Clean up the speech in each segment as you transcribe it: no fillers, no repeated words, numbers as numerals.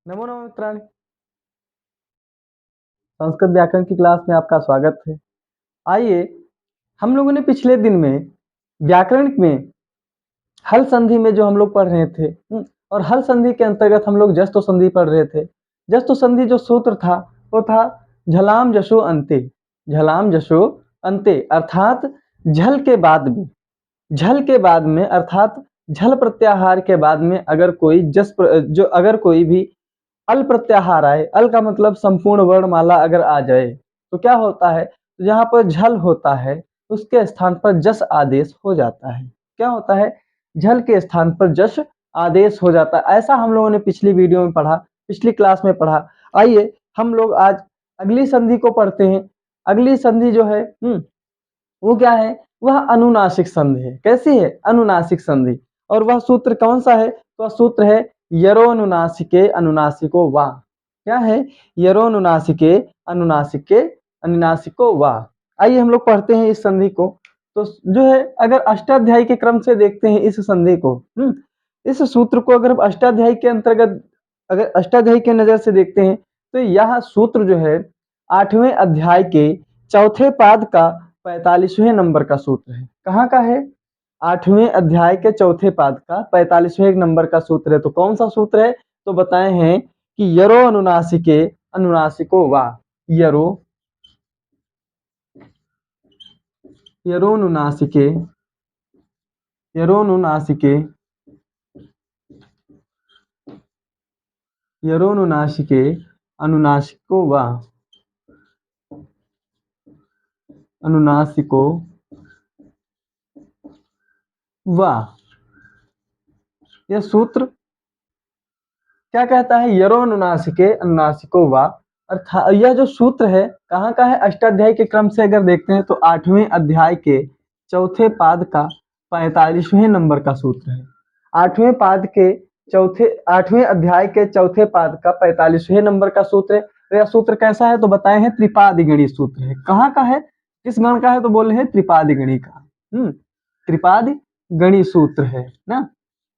नमो नमः मित्राणि। संस्कृत व्याकरण की क्लास में आपका स्वागत है। आइए, हम लोगों ने पिछले दिन में व्याकरण में हल संधि में जो हम लोग पढ़ रहे थे और हल संधि के अंतर्गत हम लोग जस्तो संधि पढ़ रहे थे। जस्तो संधि जो सूत्र था वो था झलाम जशो अंते। झलाम जशो अंते अर्थात झल के बाद में, झल के बाद में अर्थात झल प्रत्याहार के बाद में अगर कोई अगर कोई भी अल प्रत्याहार आए, अल का मतलब संपूर्ण वर्णमाला अगर आ जाए तो क्या होता है, तो जहाँ पर झल होता है उसके स्थान पर जस आदेश हो जाता है। क्या होता है, झल के स्थान पर जस आदेश हो जाता है। ऐसा हम लोगों ने पिछली वीडियो में पढ़ा, पिछली क्लास में पढ़ा। आइए हम लोग आज अगली संधि को पढ़ते हैं। अगली संधि जो है वो क्या है, वह अनुनासिक संधि है। कैसी है, अनुनासिक संधि। और वह सूत्र कौन सा है, तो वह सूत्र है यरोनुनासिके अनुनासिको वा। क्या है, यरोनुनासिके अनुनासिके अनुनासिको वा। आइए हम लोग पढ़ते हैं इस संधि को। तो जो है, अगर अष्टाध्यायी के क्रम से देखते हैं इस संधि को, इस सूत्र को अगर अष्टाध्यायी के अंतर्गत, अगर अष्टाध्यायी के नजर से देखते हैं तो यह सूत्र जो है 8वें अध्याय के चौथे पाद का 45वें नंबर का सूत्र है। कहाँ का है, 8वें अध्याय के चौथे पाद का 45वें नंबर का सूत्र है। तो कौन सा सूत्र है, तो बताए हैं कि यरो अनुनासिके अनुनासिको वा। यरो यरोनुनासिके यरोनुनासिके यरोनुनासिके अनुनासिको वा अनुनासिको वा। यह सूत्र क्या कहता है, यरो अनुनासिके अनुनासिको वा। अर्थात यह जो सूत्र है कहाँ का है, अष्टाध्यायी के क्रम से अगर देखते हैं तो 8वें अध्याय के चौथे पाद का 45वें नंबर का सूत्र है। 8वें अध्याय के चौथे पाद का 45वें नंबर का सूत्र है। तो यह सूत्र कैसा है, तो बताए हैं त्रिपादिगणी सूत्र है। कहाँ का है, किस गण का है, तो बोले हैं त्रिपादिगणी का। त्रिपादिगणी सूत्र है ना।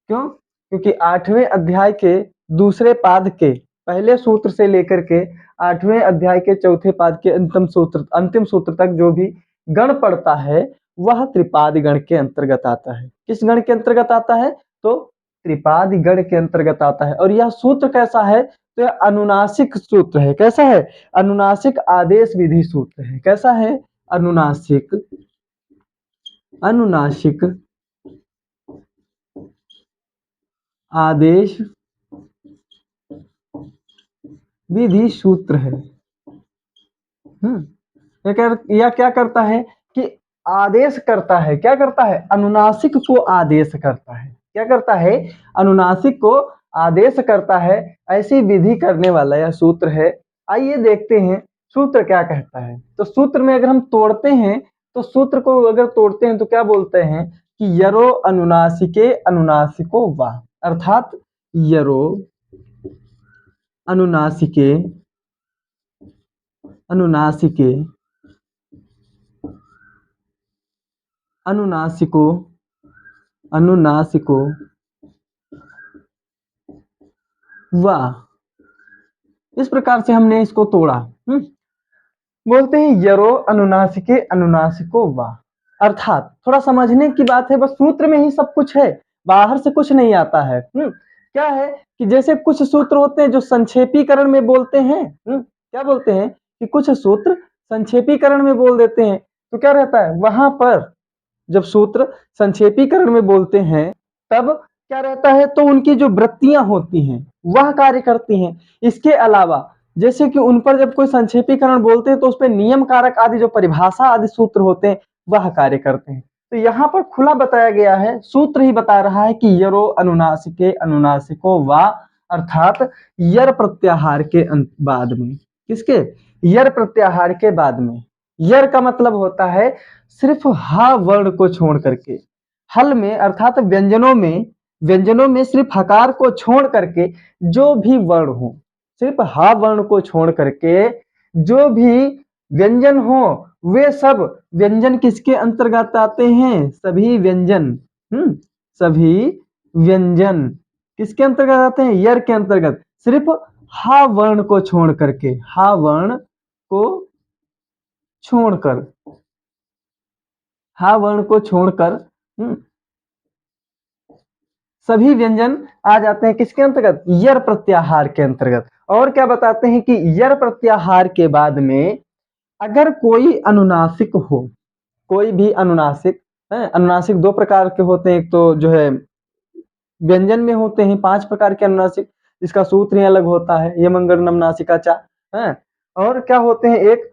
क्यों, क्योंकि 8वें अध्याय के दूसरे पाद के पहले सूत्र से लेकर के 8वें अध्याय के चौथे पाद के अंतिम सूत्र तक जो भी गण पड़ता है वह त्रिपादी गण के अंतर्गत आता है। किस गण के अंतर्गत आता है, तो त्रिपादी गण के अंतर्गत आता है। और यह सूत्र कैसा है, तो यह अनुनासिक सूत्र है। कैसा है, अनुनासिक आदेश विधि सूत्र है। कैसा है, अनुनासिक अनुनासिक आदेश विधि सूत्र है। यह क्या करता है कि आदेश करता है। क्या करता है, अनुनासिक को आदेश करता है। क्या करता है, अनुनासिक को आदेश करता है। ऐसी विधि करने वाला यह सूत्र है। आइए देखते हैं सूत्र क्या कहता है। तो सूत्र में अगर हम तोड़ते हैं, तो सूत्र को अगर तोड़ते हैं तो क्या बोलते हैं कि यरो अनुनासिके अनुनासिको वा। अर्थात यरो अनुनासिके अनुनासिके अनुनासिको अनुनासिको वा। इस प्रकार से हमने इसको तोड़ा। बोलते हैं यरो अनुनासिके अनुनासिको वा। अर्थात थोड़ा समझने की बात है, बस सूत्र में ही सब कुछ है, बाहर से कुछ नहीं आता है। क्या है कि जैसे कुछ सूत्र होते हैं जो संक्षेपीकरण में बोलते हैं। क्या बोलते हैं कि कुछ सूत्र संक्षेपीकरण में बोल देते हैं। तो क्या रहता है, वहां पर जब सूत्र संक्षेपीकरण में बोलते हैं तब क्या रहता है, तो उनकी जो वृत्तियां होती हैं वह कार्य करती हैं। इसके अलावा जैसे कि उन पर जब कोई संक्षेपीकरण बोलते हैं तो उस पर नियम कारक आदि जो परिभाषा आदि सूत्र होते हैं वह कार्य करते हैं। तो यहाँ पर खुला बताया गया है, सूत्र ही बता रहा है कि यरो अनुनासिके अनुनासिको वा। अर्थात यर प्रत्याहार के बाद में, किसके, यर प्रत्याहार के बाद में। यर का मतलब होता है सिर्फ हा वर्ण को छोड़ करके। हल में अर्थात व्यंजनों में सिर्फ हकार को छोड़ करके जो भी वर्ण हो, सिर्फ हा वर्ण को छोड़ करके जो भी व्यंजन हो, वे सब व्यंजन किसके अंतर्गत आते हैं, सभी व्यंजन। सभी व्यंजन किसके अंतर्गत आते हैं, यर के अंतर्गत। सिर्फ हा वर्ण को छोड़ करके, हा वर्ण को छोड़कर, हा वर्ण को छोड़कर सभी व्यंजन आ जाते हैं किसके अंतर्गत, यर प्रत्याहार के अंतर्गत। और क्या बताते हैं कि यर प्रत्याहार के बाद में अगर कोई अनुनासिक हो, कोई भी अनुनासिक है, अनुनासिक दो प्रकार के होते हैं, एक तो जो है व्यंजन में होते हैं 5 प्रकार के अनुनासिक, जिसका सूत्र ही अलग होता है, यम अंगर नम नासिका चा है। और क्या होते हैं, एक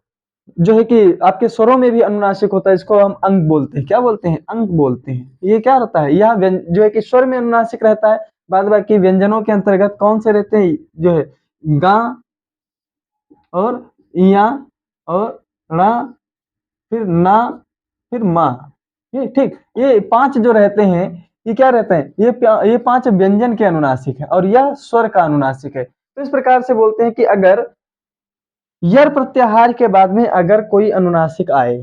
जो है कि आपके स्वरों में भी अनुनासिक होता है, इसको हम अंग बोलते हैं, क्या बोलते हैं, अंग बोलते हैं। ये क्या रहता है, यह जो है कि स्वर में अनुनासिक रहता है, बाद बाकी व्यंजनों के अंतर्गत कौन से रहते हैं, जो है गा और इया और रा, फिर ना, फिर मा, ये ठीक, ये 5 जो रहते हैं, ये क्या रहते हैं, ये 5 व्यंजन के अनुनासिक है और यह स्वर का अनुनासिक है। तो इस प्रकार से बोलते हैं कि अगर यर प्रत्याहार के बाद में अगर कोई अनुनासिक आए,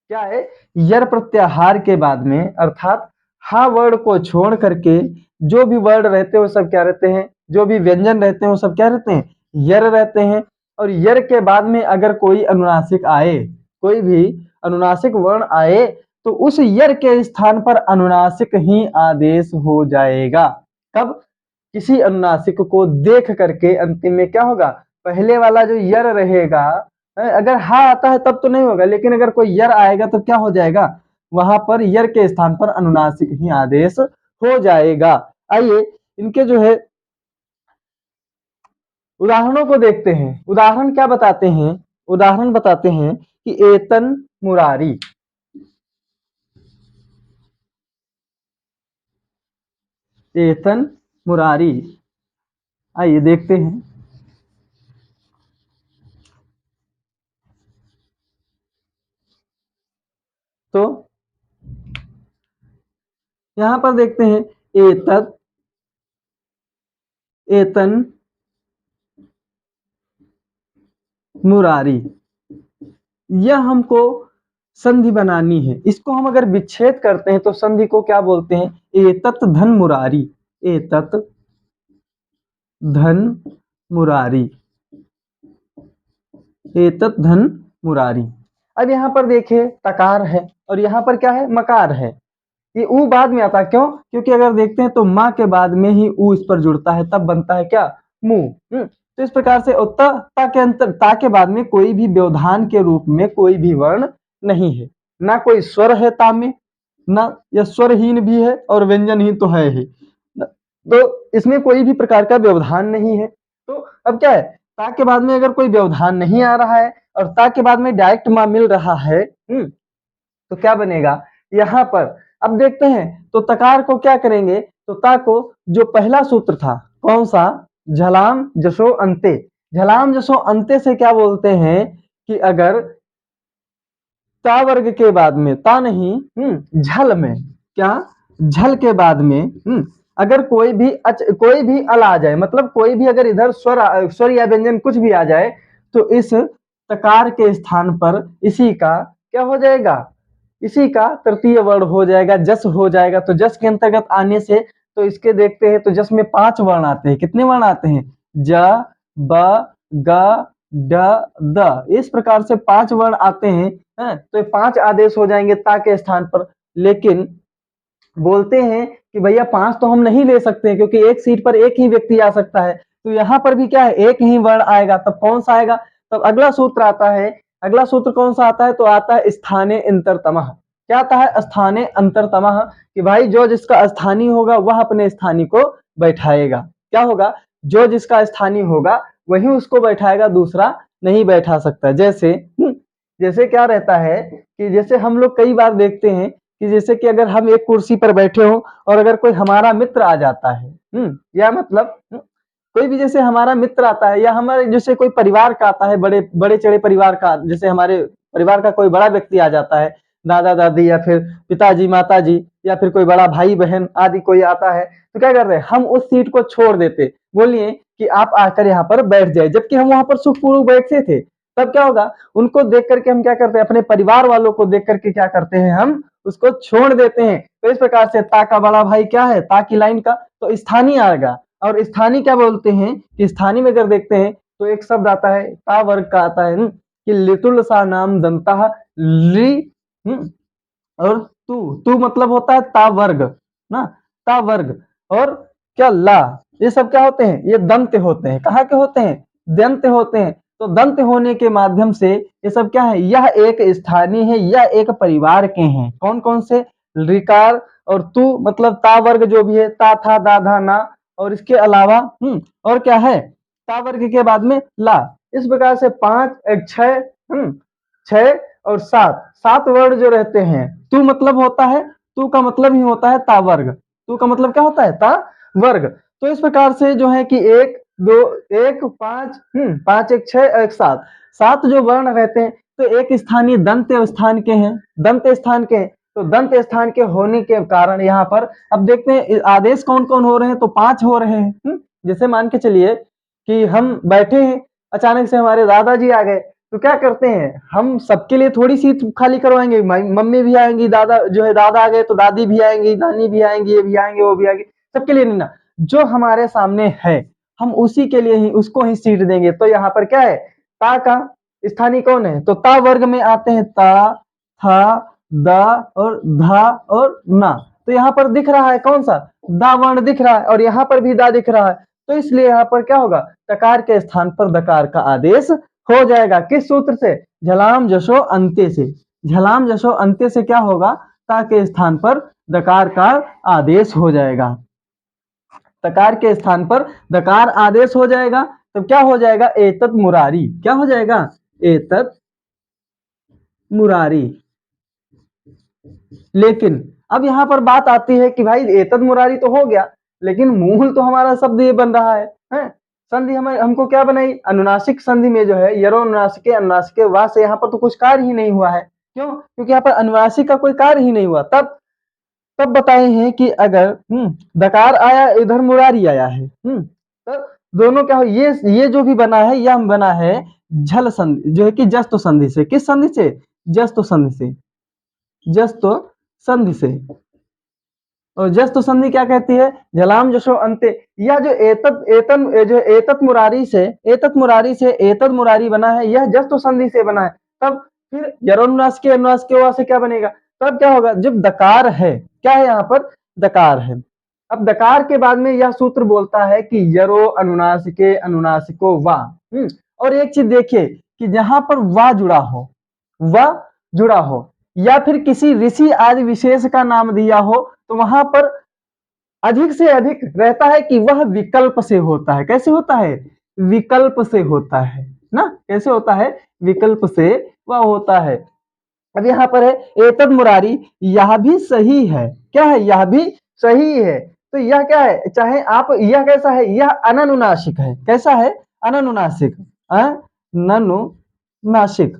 क्या है, यर प्रत्याहार के बाद में अर्थात हा वर्ड को छोड़ करके जो भी वर्ड रहते हैं वो सब क्या रहते हैं, जो भी व्यंजन रहते हैं वो सब क्या रहते हैं, यर रहते हैं। और यर के बाद में अगर कोई अनुनासिक आए, कोई भी अनुनासिक वर्ण आए, तो उस यर के स्थान पर अनुनासिक ही आदेश हो जाएगा। कब, किसी अनुनासिक को देख करके अंतिम में क्या होगा, पहले वाला जो यर रहेगा, अगर हा आता है तब तो नहीं होगा, लेकिन अगर कोई यर आएगा तो क्या हो जाएगा, वहां पर यर के स्थान पर अनुनासिक ही आदेश हो जाएगा। आइए इनके जो है उदाहरणों को देखते हैं। उदाहरण क्या बताते हैं, उदाहरण बताते हैं कि एतन मुरारी, एतन मुरारी, आइए देखते हैं। तो यहां पर देखते हैं एतत, एतन मुरारी, यह हमको संधि बनानी है। इसको हम अगर विच्छेद करते हैं तो संधि को क्या बोलते हैं, एतत धन मुरारी, एतत धन मुरारी, एतत धन मुरारी। अब यहाँ पर देखिए तकार है और यहाँ पर क्या है, मकार है। ये ऊ बाद में आता है, क्यों, क्योंकि अगर देखते हैं तो माँ के बाद में ही ऊ इस पर जुड़ता है, तब बनता है क्या, मुंह। तो इस प्रकार से ता के अंतर, ता के बाद में कोई भी व्यवधान के रूप में कोई भी वर्ण नहीं है, ना कोई स्वर है ता में, ना यह स्वरहीन भी है और व्यंजनहीन तो है ही, तो इसमें कोई भी प्रकार का व्यवधान नहीं है। तो अब क्या है, ता के बाद में अगर कोई व्यवधान नहीं आ रहा है और ता के बाद में डायरेक्ट माँ मिल रहा है, तो क्या बनेगा यहाँ पर। अब देखते हैं तो तकार को क्या करेंगे, तो ता को जो पहला सूत्र था कौन सा, झलाम जसो अंते, झलाम जसो अंते से क्या बोलते हैं कि अगर ता वर्ग के बाद में, ता नहीं, झल में, क्या, झल के बाद में अगर कोई भी अल आ जाए, मतलब कोई भी अगर इधर स्वर या व्यंजन कुछ भी आ जाए, तो इस तकार के स्थान पर इसी का क्या हो जाएगा, इसी का तृतीय वर्ण हो जाएगा, जस हो जाएगा। तो जस के अंतर्गत आने से, तो इसके देखते हैं तो जस में 5 वर्ण आते हैं, कितने वर्ण आते हैं, ज, ब, ग, ड, द, इस प्रकार से 5 वर्ण आते हैं। तो 5 आदेश हो जाएंगे ता के स्थान पर। लेकिन बोलते हैं कि भैया 5 तो हम नहीं ले सकते क्योंकि एक सीट पर एक ही व्यक्ति आ सकता है, तो यहाँ पर भी क्या है, एक ही वर्ण आएगा, तब कौन सा आएगा, तब अगला सूत्र आता है। अगला सूत्र कौन सा आता है, तो आता है स्थाने अंतरतमः। क्या आता है, स्थाने अंतरतमः, कि भाई जो जिसका स्थानीय होगा वह अपने स्थानीय को बैठाएगा। क्या होगा, जो जिसका स्थानीय होगा वही उसको बैठाएगा, दूसरा नहीं बैठा सकता। जैसे जैसे क्या रहता है कि जैसे हम लोग कई बार देखते हैं कि जैसे कि अगर हम एक कुर्सी पर बैठे हो और अगर कोई हमारा मित्र आ जाता है, या मतलब कोई भी जैसे हमारा मित्र आता है या हमारे जैसे कोई परिवार का आता है, बड़े बड़े चढ़े परिवार का, जैसे हमारे परिवार का कोई बड़ा व्यक्ति आ जाता है, दादा दादी या फिर पिताजी माताजी या फिर कोई बड़ा भाई बहन आदि कोई आता है, तो क्या कर रहे हैं, हम उस सीट को छोड़ देते, बोलिए कि आप आकर यहाँ पर बैठ जाए, जबकि हम वहां पर सुखपूर्वक बैठे थे। तब क्या होगा, उनको देख करके हम क्या करते हैं, अपने परिवार वालों को देख करके क्या करते हैं, हम उसको छोड़ देते हैं। तो इस प्रकार से ता का बड़ा भाई क्या है, ता की लाइन का तो स्थानीय आएगा, और स्थानीय क्या बोलते हैं कि स्थानीय में अगर देखते हैं तो एक शब्द आता है ता वर्ग का आता है कि लितुल सा नाम दंता ली और तू तू मतलब होता है ता वर्ग ना, ता वर्ग और क्या ला, ये सब क्या होते हैं, ये दंत होते हैं। कहाँ के होते हैं, दंत होते हैं। तो दंत होने के माध्यम से ये सब क्या है, यह एक स्थानीय है, यह एक परिवार के हैं। कौन कौन से, ऋकार और तू मतलब ता वर्ग जो भी है, ता था दा धा ना, और इसके अलावा और क्या है, ता वर्ग के बाद में ला। इस प्रकार से 5 एक 6 6 और 7 7 वर्ण जो रहते हैं। तू मतलब होता है, तू का मतलब ही होता है ता वर्ग, तू का मतलब क्या होता है, ता वर्ग। तो इस प्रकार से जो है कि 1 2 1 5 5 1 6 1 7 7 जो वर्ण रहते हैं तो एक स्थानीय दंत स्थान के हैं, दंत स्थान के हैं। तो दंत स्थान के होने के कारण यहाँ पर अब देखते हैं आदेश कौन कौन हो रहे हैं, तो 5 हो रहे हैं। जैसे मान के चलिए कि हम बैठे हैं, अचानक से हमारे दादाजी आ गए, तो क्या करते हैं, हम सबके लिए थोड़ी सीट खाली करवाएंगे, मम्मी भी आएंगी, दादा जो है दादा आ गए तो दादी भी आएंगी, नानी भी आएंगी, ये भी आएंगे वो भी आएंगे, सबके लिए नहीं ना, जो हमारे सामने है हम उसी के लिए ही उसको ही सीट देंगे। तो यहाँ पर क्या है, ता का स्थानीय कौन है, तो ता वर्ग में आते हैं ता, था, दा और धा और ना। तो यहाँ पर दिख रहा है कौन सा, दा वर्ण दिख रहा है और यहाँ पर भी दा दिख रहा है। तो इसलिए यहाँ पर क्या होगा, तकार के स्थान पर दकार का आदेश हो जाएगा। किस सूत्र से, झलाम जशो अंत्य से, झलाम जशो अंत्य से क्या होगा, ता के स्थान पर दकार का आदेश हो जाएगा, तकार के स्थान पर दकार आदेश हो जाएगा। तो क्या हो जाएगा, एतत् मुरारी, क्या हो जाएगा, एतत् मुरारी। लेकिन अब यहाँ पर बात आती है कि भाई एतत् मुरारी तो हो गया, लेकिन मूल तो हमारा शब्द ये बन रहा है? संधि हमें हमको क्या बनाई, अनुनासिक संधि में जो है यरो अनुनासिके अनुनासिके वा से यहाँ पर तो कुछ कार्य ही नहीं हुआ है। क्यों, क्योंकि यहाँ पर अनुनासिक का कोई कार्य ही नहीं हुआ। तब बताए हैं कि अगर दकार आया इधर मुरारी आया है, तो दोनों क्या हो, ये जो भी बना है यह बना है झल संधि, जो है कि जस्तो संधि से। किस संधि से, जस्तो संधि से, जस्तो संधि से। और जस्तो संधि क्या कहती है, झलाम जशो अंत्य। यह जो एतत् मुरारी से एतत् मुरारी बना है, यह जस्तो संधि से बना है। तब फिर यरोनुनास के अनुनास के वा से क्या बनेगा, तब क्या होगा, जब दकार है, क्या है यहाँ पर, दकार है। अब दकार के बाद में यह सूत्र बोलता है कि यरो अनुनासिके अनुनासिको वा। और एक चीज देखिए कि जहां पर वा जुड़ा हो, वा जुड़ा हो या फिर किसी ऋषि आदि विशेष का नाम दिया हो, तो वहां पर अधिक से अधिक रहता है कि वह विकल्प से होता है। कैसे होता है, विकल्प से होता है ना, कैसे होता है, विकल्प से वह होता है। अब यहाँ पर है एतद मुरारी, यह भी सही है, क्या है, यह भी सही है। तो यह क्या है, चाहे आप, यह कैसा है, यह अननुनासिक है। कैसा है, अननुनासिक, अननुनासिक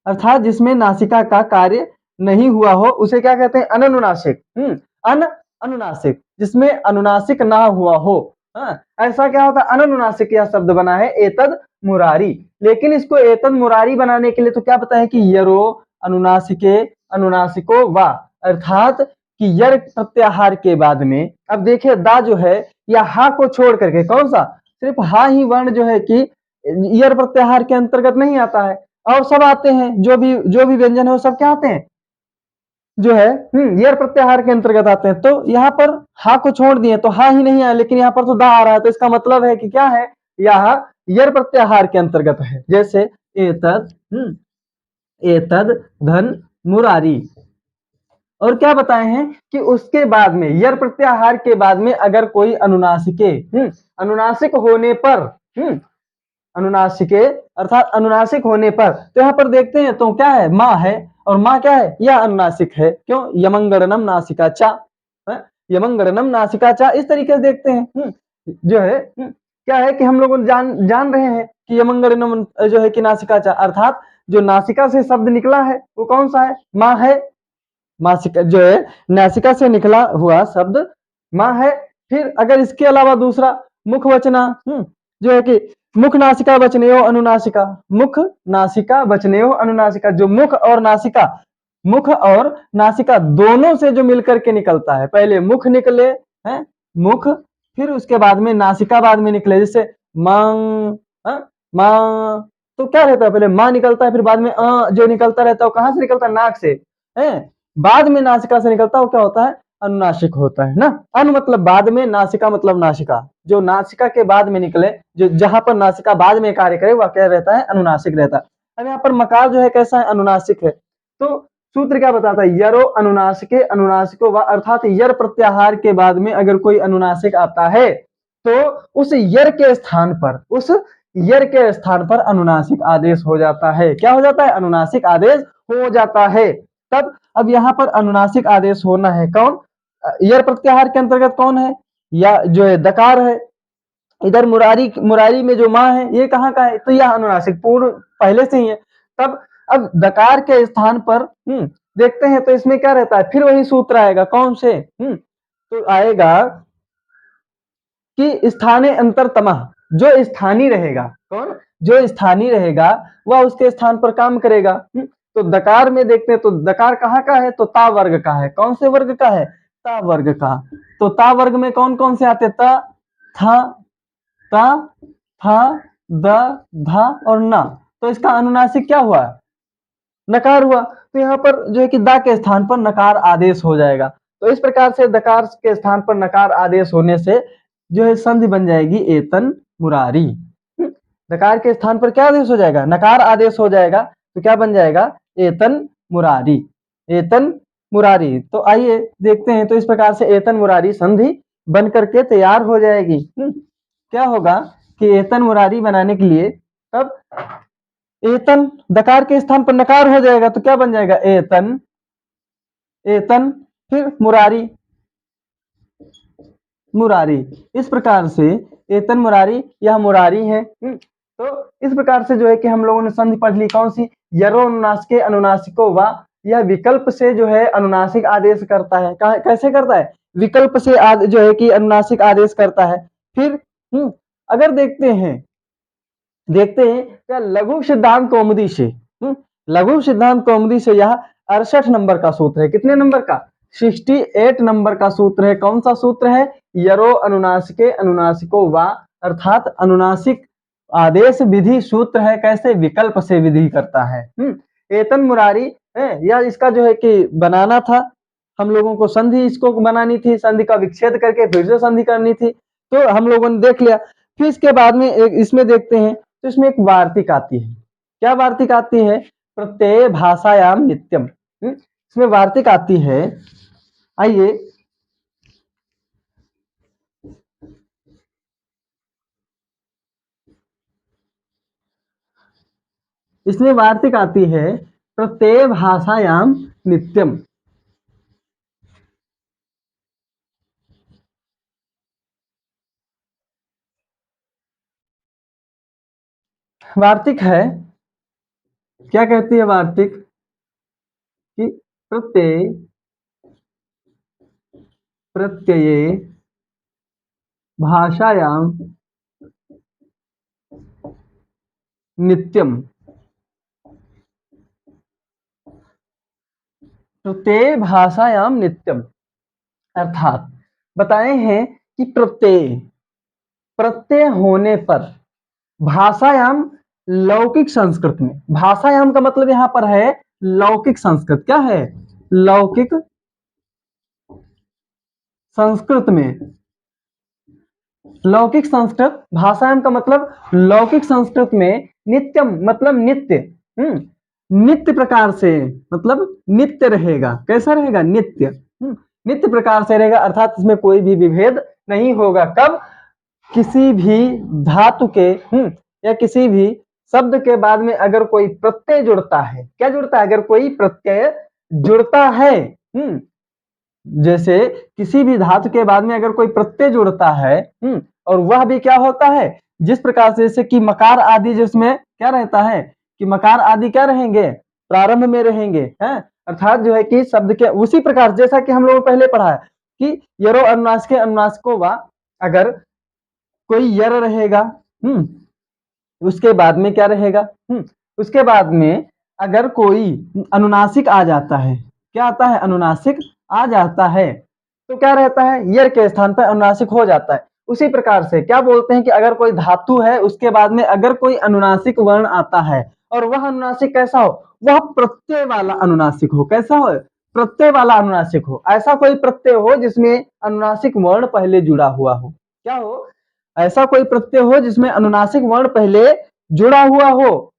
अर्थात जिसमें नासिका का कार्य नहीं हुआ हो उसे क्या कहते हैं, अननुनासिक। अनुनासिक, जिसमें अनुनासिक ना हुआ हो। ऐसा क्या होता है, अननुनासिक यह शब्द बना है एतद मुरारी। लेकिन इसको एतद मुरारी बनाने के लिए तो क्या पता है कि यरो अनुनासिके अनुनासिको वा, अर्थात कि यर प्रत्याहार के बाद में, अब देखिए दा जो है या हा को छोड़ करके, कौन सा, सिर्फ हा ही वर्ण जो है कि यर प्रत्याहार के अंतर्गत नहीं आता है, और सब आते हैं, जो भी व्यंजन है वो सब क्या आते हैं, जो है यर प्रत्याहार के अंतर्गत आते हैं। तो यहाँ पर हा को छोड़ दिए तो हा ही नहीं आया, लेकिन यहाँ पर तो दा आ रहा है, तो इसका मतलब है कि क्या है, यह यर प्रत्याहार के अंतर्गत है। जैसे एतद धन मुरारी। और क्या बताए हैं कि उसके बाद में यर प्रत्याहार के बाद में अगर कोई अनुनासिके अनुनासिक होने पर अनुनासिके अर्थात अनुनासिक होने पर, तो यहाँ पर देखते हैं तो क्या है, माँ है, और माँ क्या है, यह अनुनासिक है। क्यों, यमंगड़नम नासिका चा, यमंगड़नम नासिका चा, इस तरीके से देखते हैं। जो है क्या है कि हम लोग जान रहे हैं कि यमंगड़नम जो है कि नासिका चा, अर्थात जो नासिका से शब्द निकला है वो कौन सा है, माँ है। मासिका जो है नासिका से निकला हुआ शब्द माँ है। फिर अगर इसके अलावा दूसरा मुख वचना, जो है कि मुख नासिका वचनेयो अनुनासिका, मुख नासिका वचनेयो अनुनासिका, जो मुख और नासिका, मुख और नासिका दोनों से जो मिलकर के निकलता है, पहले मुख निकले हैं, मुख फिर उसके बाद में नासिका बाद में निकले, जैसे मां, मां, तो क्या रहता है, पहले मां निकलता है, फिर बाद में जो निकलता रहता है वो कहां से निकलता है, नाक से है, बाद में नासिका से निकलता है वो क्या होता है, अनुनासिक होता है ना। अनु मतलब बाद में, नासिका मतलब नासिका, जो नासिका के बाद में निकले, जो जहां पर नासिका बाद में कार्य करे वह क्या रहता है, अनुनासिक रहता है। अब यहाँ पर मकार जो है कैसा है, अनुनासिक है। तो सूत्र क्या बताता है, यरो अनुनासिके अनुनासिको व, अर्थात यर प्रत्याहार के बाद में अगर कोई अनुनासिक आता है तो उस यर के स्थान पर, उस यर के स्थान पर अनुनासिक आदेश हो जाता है। क्या हो जाता है, अनुनासिक आदेश हो जाता है। तब अब यहाँ पर अनुनासिक आदेश होना है कौन, यर प्रत्याहार के अंतर्गत कौन है, या जो है दकार है। इधर मुरारी, मुरारी में जो माँ है ये कहाँ का है, तो यह अनुनासिक पूर्ण पहले से ही है। तब अब दकार के स्थान पर देखते हैं तो इसमें क्या रहता है, फिर वही सूत्र आएगा, कौन से, तो आएगा कि स्थाने अंतरतमः, जो स्थानीय रहेगा, कौन, जो स्थानीय रहेगा वह उसके स्थान पर काम करेगा। तो दकार में देखते हैं तो दकार कहाँ का है, तो ता वर्ग का है। कौन से वर्ग का है, ता वर्ग का। तो ता वर्ग में कौन कौन से आते, त, था, ता, था, द, धा और ना। तो इसका अनुनासिक क्या हुआ, नकार हुआ। तो यहाँ पर जो है कि दा के स्थान पर नकार आदेश हो जाएगा। तो इस प्रकार से दकार के स्थान पर नकार आदेश होने से जो है संधि बन जाएगी एतन मुरारी। दकार के स्थान पर क्या आदेश हो जाएगा, नकार आदेश हो जाएगा, तो क्या बन जाएगा, एतन मुरारी, एतन मुरारी। तो आइए देखते हैं, तो इस प्रकार से एतन मुरारी संधि बन करके तैयार हो जाएगी। क्या होगा कि एतन मुरारी बनाने के लिए, तब एतन दकार के स्थान पर नकार हो जाएगा, तो क्या बन जाएगा, एतन, एतन, फिर मुरारी, मुरारी। इस प्रकार से एतन मुरारी, यह मुरारी है। तो इस प्रकार से जो है कि हम लोगों ने संधि पढ़ ली, कौन सी, यरो अनुनासिके अनुनासिको वा, यह विकल्प से जो है अनुनासिक आदेश करता है। कैसे करता है, विकल्प से जो है कि अनुनासिक आदेश करता है। फिर अगर देखते हैं क्या लघु सिद्धांत कौमुदी से, लघु सिद्धांत कौमुदी से यह 68 नंबर का सूत्र है। कितने नंबर का, 68 नंबर का सूत्र है। कौन सा सूत्र है, यरो अनुनासिके अनुनासिको वा, अर्थात अनुनासिक आदेश विधि सूत्र है। कैसे, विकल्प से विधि करता है। एतन मुरारी है, या इसका जो है कि बनाना था हम लोगों को, संधि इसको बनानी थी, संधि का विच्छेद करके फिर से संधि करनी थी, तो हम लोगों ने देख लिया। फिर इसके बाद में एक इसमें देखते हैं, तो इसमें एक वार्तिक आती है। क्या वार्तिक आती है, प्रत्यय भाषायाम नित्यम, इसमें वार्तिक आती है। आइए इसमें वार्तिक आती है, प्रत्यय भाषायाम नित्यम। वार्तिक है, क्या कहती है वार्तिक, कि प्रत्यय, प्रत्यये भाषायाम नित्यम, प्रत्यय भाषायाम नित्यम, अर्थात बताए हैं कि प्रत्यय, प्रत्यय होने पर भाषायाम, लौकिक संस्कृत में, भाषायाम का मतलब यहां पर है लौकिक संस्कृत। क्या है, लौकिक संस्कृत में, लौकिक संस्कृत, भाषायाम का मतलब लौकिक संस्कृत में, नित्यम मतलब नित्य, नित्य प्रकार से, मतलब नित्य रहेगा। कैसा रहेगा, नित्य, नित्य प्रकार से रहेगा, अर्थात इसमें कोई भी विभेद नहीं होगा। कब, किसी भी धातु के या किसी भी शब्द के बाद में अगर कोई प्रत्यय जुड़ता है, क्या जुड़ता है, अगर कोई प्रत्यय जुड़ता है, जैसे किसी भी धातु के बाद में अगर कोई प्रत्यय जुड़ता है, और वह भी क्या होता है, जिस प्रकार से, जैसे कि मकार आदि, जिसमें क्या रहता है कि मकार आदि क्या रहेंगे, प्रारंभ में रहेंगे, हैं, अर्थात जो है कि शब्द के उसी प्रकार, जैसा कि हम लोग पहले पढ़ा है कि यरो अनुनासिके अनुनासिको वा, अगर कोई यर रहेगा, उसके बाद में क्या रहेगा, उसके बाद में अगर कोई अनुनासिक आ जाता है, क्या आता है, अनुनासिक आ जाता है, तो क्या रहता है, यर के स्थान पर अनुनासिक हो जाता है। उसी प्रकार से क्या बोलते हैं कि अगर कोई धातु है उसके बाद में अगर कोई अनुनासिक वर्ण आता है और वह अनुनासिक कैसा हो, वह प्रत्यय वाला अनुनासिक हो। कैसा हो, प्रत्यय वाला अनुनासिक हो। ऐसा कोई प्रत्यय हो जिसमें अनुनासिक वर्ण पहले जुड़ा हुआ हो। क्या हो, ऐसा कोई प्रत्यय हो जिसमें अनुनासिक वर्ण पहले जुड़ा हुआ हो।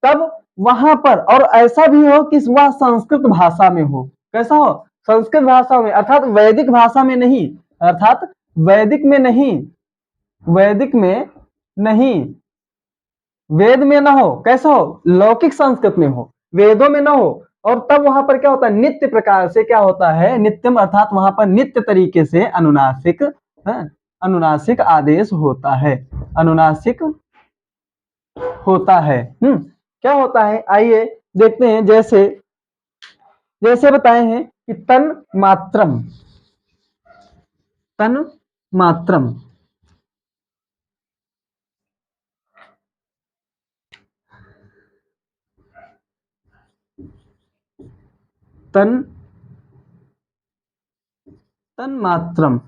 तब वहां पर, और ऐसा भी हो कि वह संस्कृत भाषा में हो। कैसा हो, संस्कृत भाषा में, अर्थात वैदिक भाषा में नहीं, अर्थात वैदिक में नहीं, वैदिक में नहीं, वेद में ना हो। कैसा हो, लौकिक संस्कृत में हो, वेदों में ना हो। और तब वहां पर क्या होता है, नित्य प्रकार से क्या होता है, नित्यम, अर्थात वहां पर नित्य तरीके से अनुनासिक, अनुनासिक आदेश होता है, अनुनासिक होता है। क्या होता है, आइए देखते हैं। जैसे जैसे बताए हैं कि तन मात्रम, तन मात्रम, तन तन मात्रम।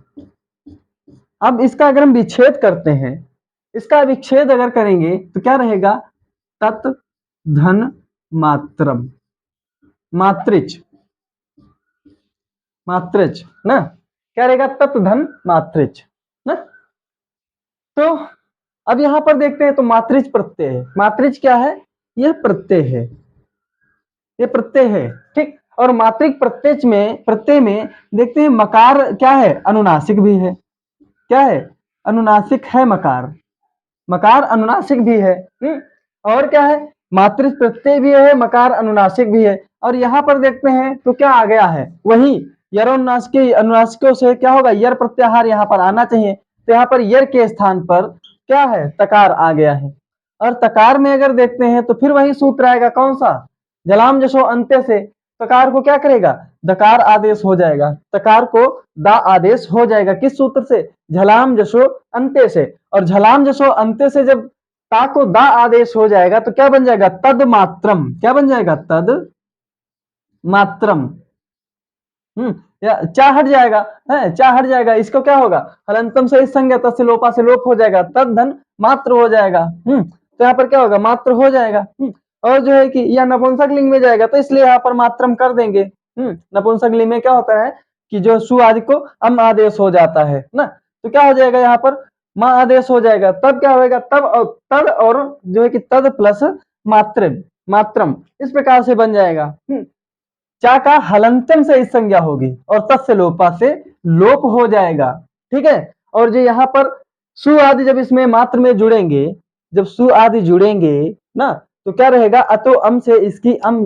अब इसका अगर हम विच्छेद करते हैं, इसका विच्छेद अगर करेंगे तो क्या रहेगा, तत् धन मात्रम, मात्रिच, मात्रिच ना, क्या रहेगा, तत् धन मात्रिच ना। तो अब यहां पर देखते हैं तो मात्रिच प्रत्यय है। मात्रिच क्या है, यह प्रत्यय है, ये प्रत्यय है, ठीक। और मात्रिक प्रत्यय में देखते हैं मकार क्या है, अनुनासिक भी है। क्या है, अनुनासिक है मकार, मकार अनुनासिक भी है। और क्या है, मात्रिक प्रत्यय भी है, मकार अनुनासिक भी है। और यहाँ पर देखते हैं तो क्या आ गया है, वही यरोनुनासिकी, अनुनासिकों से क्या होगा, यर प्रत्याहार यहाँ पर आना चाहिए। तो यहाँ पर यर के स्थान पर क्या है, तकार आ गया है। और तकार में अगर देखते हैं तो फिर वही सूत्र आएगा, कौन सा, जलाम जसो अंत्य से तकार को क्या करेगा, दकार आदेश हो जाएगा, तकार को दा आदेश हो जाएगा। किस सूत्र से, झलाम जसो अंत्य से। और झलाम जसो अंत्य से जब ता को दा आदेश हो जाएगा तो क्या बन जाएगा, तद मात्रम। क्या बन जाएगा, तद मात्रम। या चा हट जाएगा, है चा हट जाएगा, इसको क्या होगा, हलंतम से इस संज्ञा तस्य लोपा से लोप हो जाएगा, तद धन मात्र हो जाएगा। तो यहाँ पर क्या होगा, मात्र हो जाएगा। और जो है कि यह नपुंसक लिंग में जाएगा तो इसलिए यहाँ पर मात्रम कर देंगे। नपुंसक लिंग में क्या होता है कि जो सु आदि को अम आदेश हो जाता है ना, तो क्या हो जाएगा, यहाँ पर माँ आदेश हो जाएगा। तब क्या होगा, तब और तद, और जो है कि तद प्लस मात्रम, मात्रम इस प्रकार से बन जाएगा। चा का हलंतम से इस संज्ञा होगी और तस्य लोपा से लोप हो जाएगा, ठीक है। और जो यहाँ पर सु आदि जब इसमें मात्र में जुड़ेंगे, जब सु आदि जुड़ेंगे ना, तो क्या रहेगा, अतो अम से इसकी अम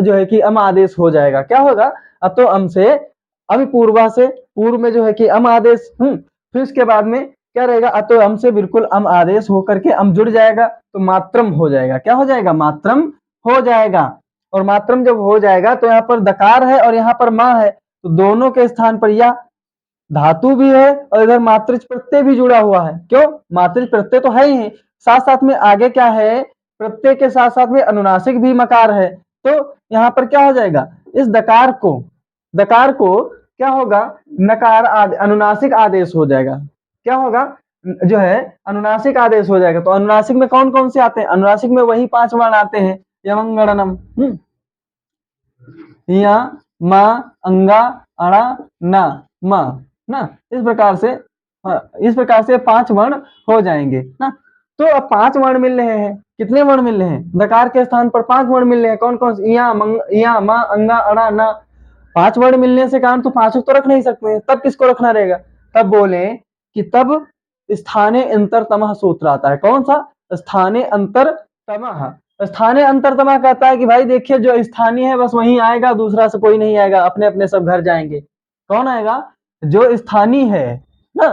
जो है कि अम आदेश हो जाएगा। क्या होगा, अतो अम से, अभिपूर्वा से, पूर्व में जो है कि अम आदेश, फिर इसके बाद में क्या रहेगा, अतो अम से बिल्कुल अम आदेश होकर के अम जुड़ जाएगा तो मात्रम हो जाएगा। क्या हो जाएगा, मात्रम हो जाएगा। और मात्रम जब हो जाएगा तो यहाँ पर दकार है और यहाँ पर माँ है, तो दोनों के स्थान पर या धातु भी है और इधर मात्रिच प्रत्यय भी जुड़ा हुआ है। क्यों, मात्रिच प्रत्यय तो है ही, साथ साथ में आगे क्या है, प्रत्यय के साथ साथ में अनुनासिक भी मकार है। तो यहाँ पर क्या हो जाएगा, इस दकार को क्या होगा, नकार अनुनासिक आदेश हो जाएगा। क्या होगा, जो है अनुनासिक आदेश हो जाएगा। तो अनुनासिक में कौन कौन से आते हैं, अनुनासिक में वही 5 वर्ण आते हैं, यमंगणनम, या मा अंगा अणा ना मा ना, इस प्रकार से, इस प्रकार से 5 वर्ण हो जाएंगे ना। तो अब 5 वर्ण मिल रहे हैं, कितने वर्ण मिल रहे हैं, दकार के स्थान पर 5 वर्ण मिल रहे हैं। कौन कौन से, या मा अंगा अणा ना, 5 वर्ण मिलने से कारण तो 5 तो रख नहीं सकते, तब किसको रखना रहेगा, तब बोले कि तब स्थाने अंतरतमः सूत्र आता है। कौन सा, स्थाने अंतरतमः। स्थानीय अंतरतमा कहता है कि भाई देखिए जो स्थानीय है बस वही आएगा, दूसरा से कोई नहीं आएगा, अपने अपने सब घर जाएंगे। कौन आएगा, जो स्थानीय है ना,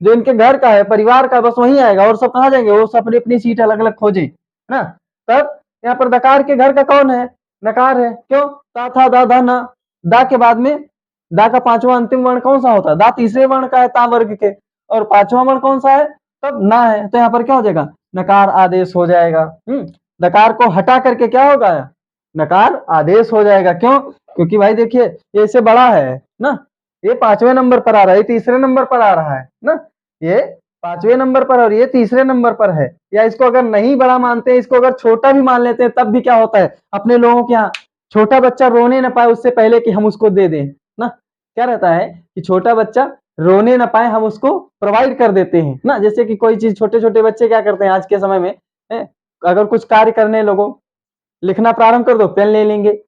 जो इनके घर का है, परिवार का, बस वही आएगा, और सब कहाँ जाएंगे, वो सब अपनी अपनी सीट अलग अलग खोजे ना। तब यहाँ पर दकार के घर का कौन है, नकार है। क्यों, ता था दा धा ना, दा के बाद में दा का 5वां अंतिम वर्ण कौन सा होता है, दा तीसरे वर्ण का है ता वर्ग के, और 5वां वर्ण कौन सा है, तब ना है। तो यहाँ पर क्या हो जाएगा, नकार आदेश हो जाएगा। दकार को हटा करके क्या होगा, नकार आदेश हो जाएगा। क्यों, क्योंकि भाई देखिए ये इससे बड़ा है ना, ये 5वें नंबर पर आ रहा है, तीसरे नंबर पर आ रहा है ना, ये 5वें नंबर पर और ये तीसरे नंबर पर है। या इसको अगर नहीं बड़ा मानते हैं, इसको अगर छोटा भी मान लेते हैं, तब भी क्या होता है, अपने लोगों के यहाँ छोटा बच्चा रोने ना पाए उससे पहले कि हम उसको दे दें ना, क्या रहता है कि छोटा बच्चा रोने ना पाए हम उसको प्रोवाइड कर देते हैं ना। जैसे कि कोई चीज, छोटे छोटे बच्चे क्या करते हैं आज के समय में, अगर कुछ कार्य करने लोगों, लिखना प्रारंभ कर दो, पेन ले लेंगे,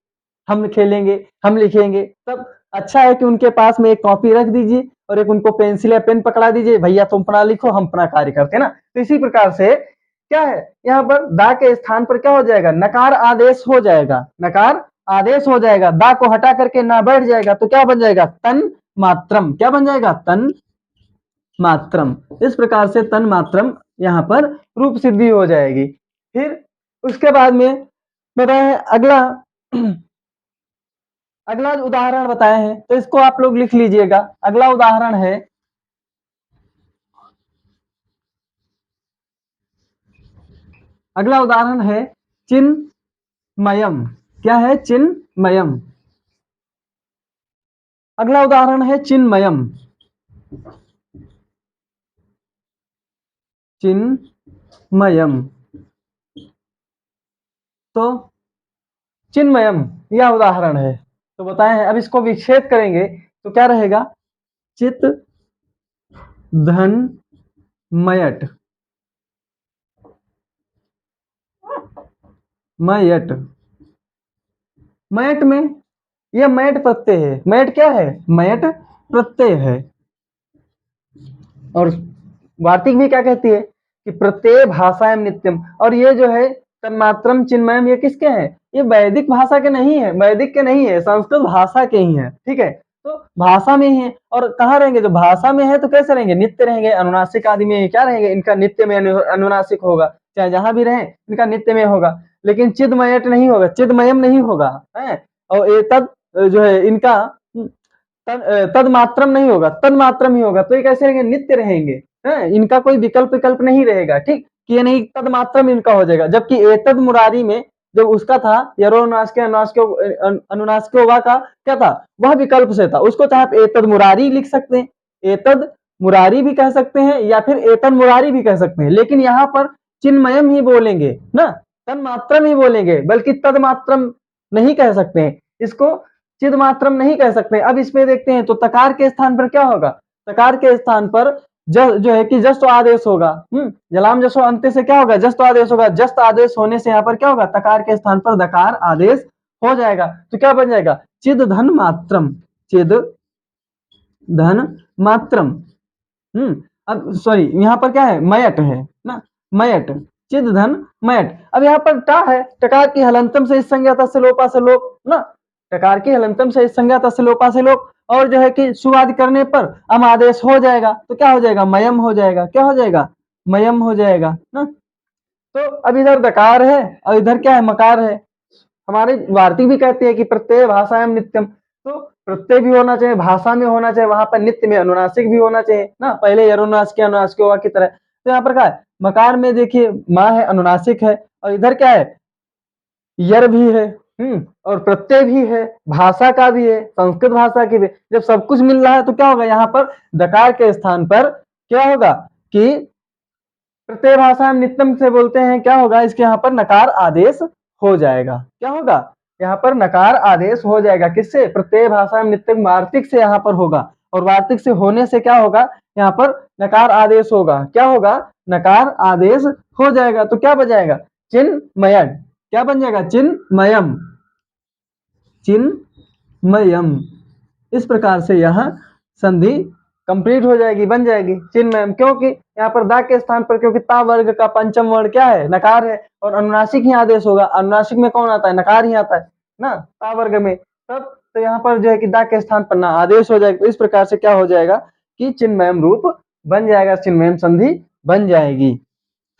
हम खेलेंगे, हम लिखेंगे। तब अच्छा है कि उनके पास में एक कॉपी रख दीजिए और एक उनको पेंसिल या पेन पकड़ा दीजिए, भैया तुम अपना लिखो, हम अपना कार्य करते हैं ना। तो इसी प्रकार से क्या है, यहाँ पर दा के स्थान पर क्या हो जाएगा, नकार आदेश हो जाएगा, नकार आदेश हो जाएगा, दा को हटा करके ना बैठ जाएगा, तो क्या बन जाएगा, तन मात्रम। क्या बन जाएगा, तन मात्रम। इस प्रकार से तन मात्रम यहाँ पर रूप सिद्धि हो जाएगी। फिर उसके बाद में बताए अगला अगला उदाहरण बताए हैं, तो इसको आप लोग लिख लीजिएगा। अगला उदाहरण है, अगला उदाहरण है चिन्मयम। क्या है, चिन्मयम। अगला उदाहरण है चिन्मयम। चिन्मयम, तो चिन्मयम यह उदाहरण है। तो बताए हैं, अब इसको विच्छेद करेंगे तो क्या रहेगा, चित धन मयट, मयट, मयट में यह मयट प्रत्यय है। मयट क्या है, मयट प्रत्यय है। और वार्तिक भी क्या कहती है कि प्रत्यय भाषाएं नित्यम। और ये जो है तन्मात्रम चिन्मयम, ये किसके हैं, ये वैदिक भाषा के नहीं है, वैदिक के नहीं है, संस्कृत भाषा के ही है। ठीक है, तो भाषा में ही है। और कहाँ रहेंगे, जो भाषा में है तो कैसे रहेंगे, नित्य रहेंगे। अनुनासिक आदि में क्या रहेंगे, इनका नित्य में अनुनासिक होगा, चाहे जहां भी रहे इनका नित्य में होगा। लेकिन चिदमयट नहीं होगा, चिदमयम नहीं होगा है। और ये तद जो है इनका तद मात्रम नहीं होगा, तद मात्रम ही होगा। तो ये कैसे रहेंगे, नित्य रहेंगे, है, इनका कोई विकल्प विकल्प नहीं रहेगा। ठीक, कि ये नहीं तद मात्रम इनका हो जाएगा। जबकि एतद मुरारी में जब उसका था यरोनासिक अनुनासिक वा का क्या था, वह विकल्प से था, उसको चाहे आप एतद मुरारी लिख सकते हैं, एतद मुरारी भी कह सकते हैं, या फिर एतद मुरारी भी कह सकते हैं। लेकिन यहाँ पर चिन्मयम ही बोलेंगे ना, तद मात्रम ही बोलेंगे, बल्कि तद मात्रम नहीं कह सकते हैं, इसको चिद मात्रम नहीं कह सकते। अब इसमें देखते हैं तो तकार के स्थान पर क्या होगा, तकार के स्थान पर जो है कि जस्ट आदेश होगा। जलाम जसो अंत्य से क्या होगा, जस्ट आदेश होगा। जस्ट आदेश होने से यहाँ पर क्या होगा, तकार के स्थान पर दकार आदेश हो जाएगा। तो क्या बन जाएगा, चिद धन मात्रम, चिद धन मात्रम। अब सॉरी, यहाँ पर क्या है, मयट है ना, मयट, चिद धन मयट। अब यहाँ पर टा है, टकार की हलंतम से इस संज्ञा से लोपा से लोप ना, टकार की हलंतम से इस संज्ञा से लोपा से लोप। और जो है कि शुभादि करने पर अम आदेश हो जाएगा, तो क्या हो जाएगा, मयम हो जाएगा। क्या हो जाएगा, मयम हो जाएगा ना। तो अब इधर दकार है और इधर क्या है, मकार है। हमारे वार्तिक भी कहते हैं कि प्रत्यय भाषायाम नित्यम, तो प्रत्यय भी होना चाहिए, भाषा में होना चाहिए, वहां पर नित्य में अनुनासिक भी होना चाहिए ना, पहले अनुनासिक अनुनासिक हुआ की तरह। तो यहाँ पर क्या है, मकार में देखिए माँ है, अनुनासिक है, और इधर क्या है, यर भी है, और प्रत्यय भी है, भाषा का भी है, संस्कृत भाषा की भी। जब सब कुछ मिल रहा है तो क्या होगा, यहाँ पर दकार के स्थान पर क्या होगा कि प्रत्यय भाषा नित्यम से बोलते हैं, क्या होगा, इसके यहाँ पर नकार आदेश हो जाएगा। क्या होगा, यहाँ पर नकार आदेश हो जाएगा, किससे, प्रत्यय भाषा नित्यम वार्तिक से यहाँ पर होगा। और वार्तिक से होने से क्या होगा, यहाँ पर नकार आदेश होगा। क्या होगा, नकार आदेश हो जाएगा। तो क्या बन चिन्मयम। क्या बन जाएगा, चिन्मयम, चिन्मयम। इस प्रकार से यह संधि कंप्लीट हो जाएगी, बन जाएगी चिन्मयम। क्योंकि यहाँ पर दा के स्थान पर, क्योंकि ता वर्ग का पंचम वर्ण क्या है, नकार है, और अनुनासिक ही आदेश होगा। अनुनासिक में कौन आता है, नकार ही आता है ना, ता वर्ग में। तब तो यहाँ पर जो है कि दा के स्थान पर ना आदेश हो जाएगा। तो इस प्रकार से क्या हो जाएगा कि चिन्मयम रूप बन जाएगा, चिन्मयम संधि बन जाएगी।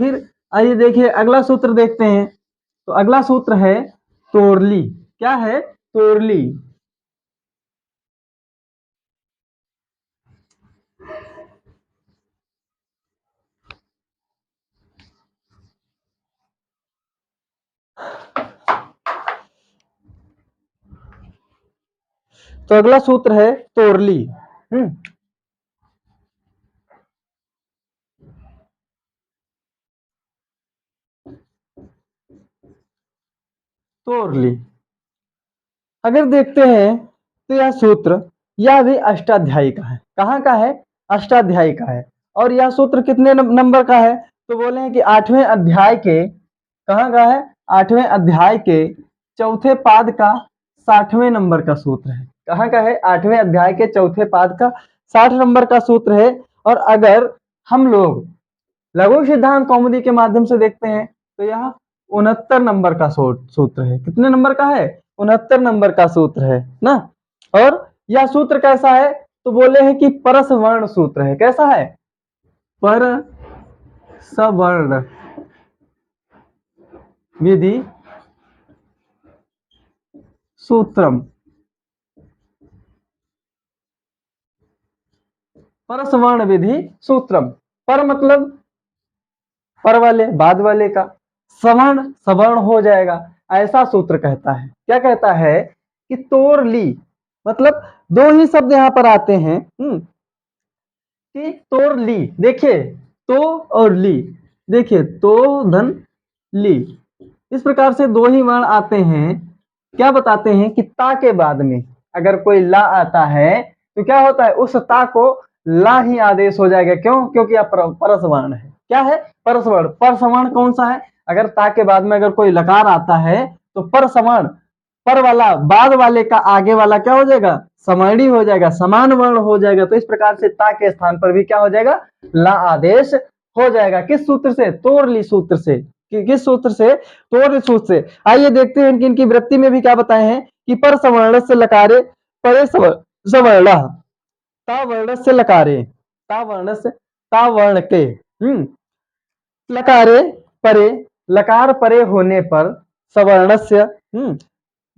फिर आइए देखिए अगला सूत्र देखते हैं। तो अगला सूत्र है तोरली। क्या है, तोरली। तो अगला सूत्र है तोरली। तोड़ ली। अगर देखते हैं तो यह सूत्र यह भी अष्टाध्यायी का है। कहाँ का है? अष्टाध्यायी का है। और यह सूत्र कितने नंबर का है? तो बोले हैं कि 8वें अध्याय के, कहाँ का है? 8वें अध्याय के चौथे पाद का 60वें नंबर का सूत्र है। कहाँ का है? 8वें अध्याय के चौथे पाद का 60 नंबर का सूत्र है। और अगर हम लोग लघु सिद्धांत कौमुदी के माध्यम से देखते हैं तो यह 69 नंबर का सूत्र है। कितने नंबर का है? 69 नंबर का सूत्र है ना। और यह सूत्र कैसा है? तो बोले हैं कि परसवर्ण सूत्र है। कैसा है? परसवर्ण विधि सूत्रम। परसवर्ण विधि सूत्रम। पर मतलब पर वाले, बाद वाले का, सवर्ण सवर्ण हो जाएगा, ऐसा सूत्र कहता है। क्या कहता है? कि तोड़ ली, मतलब दो ही शब्द यहाँ पर आते हैं कि तोड़ ली। देखिए तो और ली, देखिए तो धन ली, इस प्रकार से दो ही वर्ण आते हैं। क्या बताते हैं कि ता के बाद में अगर कोई ला आता है तो क्या होता है? उस ता को ला ही आदेश हो जाएगा। क्यों? क्योंकि यह परसवर्ण है। क्या है? परसवर्ण। परसवर्ण कौन सा है? अगर ता के बाद में अगर कोई लकार आता है तो परसवर्ण, पर वाला बाद वाले का आगे वाला क्या हो जाएगा? समवर्णी हो जाएगा, समान वर्ण हो जाएगा। तो इस प्रकार से ता के स्थान पर भी क्या हो जाएगा? ला आदेश हो जाएगा। किस सूत्र से? तोड़ ली सूत्र से। किस सूत्र से? तोड़ ली सूत्र से। आइए देखते हैं इनकी वृत्ति में भी क्या बताए हैं कि पर सवर्ण से लकारे परे सवर्ण, ता वर्ण से लकारे, ता वर्ण से, ता वर्ण के लकारे परे, लकार परे होने पर सवर्णस्य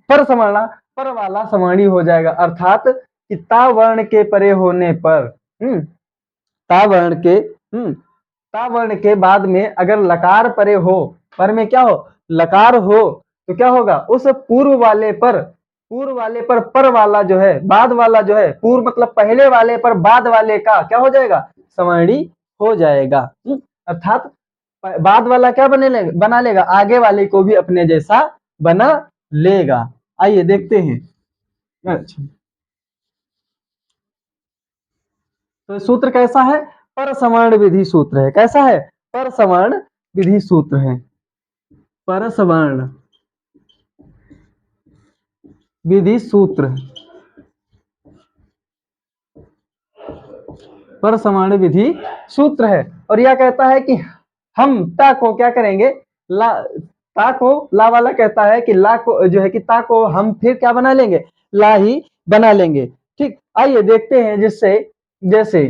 पर सवर्णा, पर वाला सवर्णी हो जाएगा। अर्थात कि ता वर्ण के परे होने पर ता वर्ण के ता वर्ण के बाद में अगर लकार परे हो, पर में क्या हो? लकार हो, तो क्या होगा? उस पूर्व वाले पर, पूर्व वाले पर वाला जो है, बाद वाला जो है, पूर्व मतलब पहले वाले पर बाद वाले का क्या हो जाएगा? सवर्णी हो जाएगा। अर्थात बाद वाला क्या बना लेगा? आगे वाले को भी अपने जैसा बना लेगा। आइए देखते हैं। अच्छा, तो सूत्र कैसा है? पर सवर्ण विधि सूत्र है। कैसा है? पर सवर्ण विधि सूत्र है। पर सवर्ण विधि सूत्र, पर सवर्ण विधि सूत्र है। और यह कहता है कि हम ता को क्या करेंगे? ला, ता को ला वाला कहता है कि ला को जो है कि ता को हम फिर क्या बना लेंगे? ला ही बना लेंगे। ठीक, आइए देखते हैं। जिससे जैसे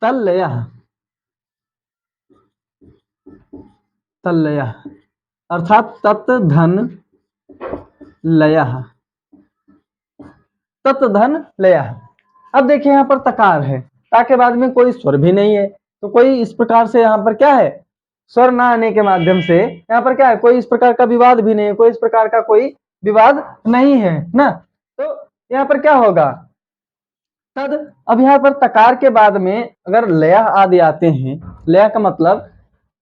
तल्लय, तल्लय अर्थात तत् धन लय, तत् धन लय। अब देखिए यहाँ पर तकार है, ता के बाद में कोई स्वर भी नहीं है, तो कोई इस प्रकार से यहाँ पर क्या है? स्वर ना आने के माध्यम से यहाँ पर क्या है? कोई इस प्रकार का विवाद भी नहीं है, कोई इस प्रकार का कोई विवाद नहीं है ना। तो यहाँ पर क्या होगा? तद। अब यहाँ पर तकार के बाद में अगर लय आदि आते हैं, लय का मतलब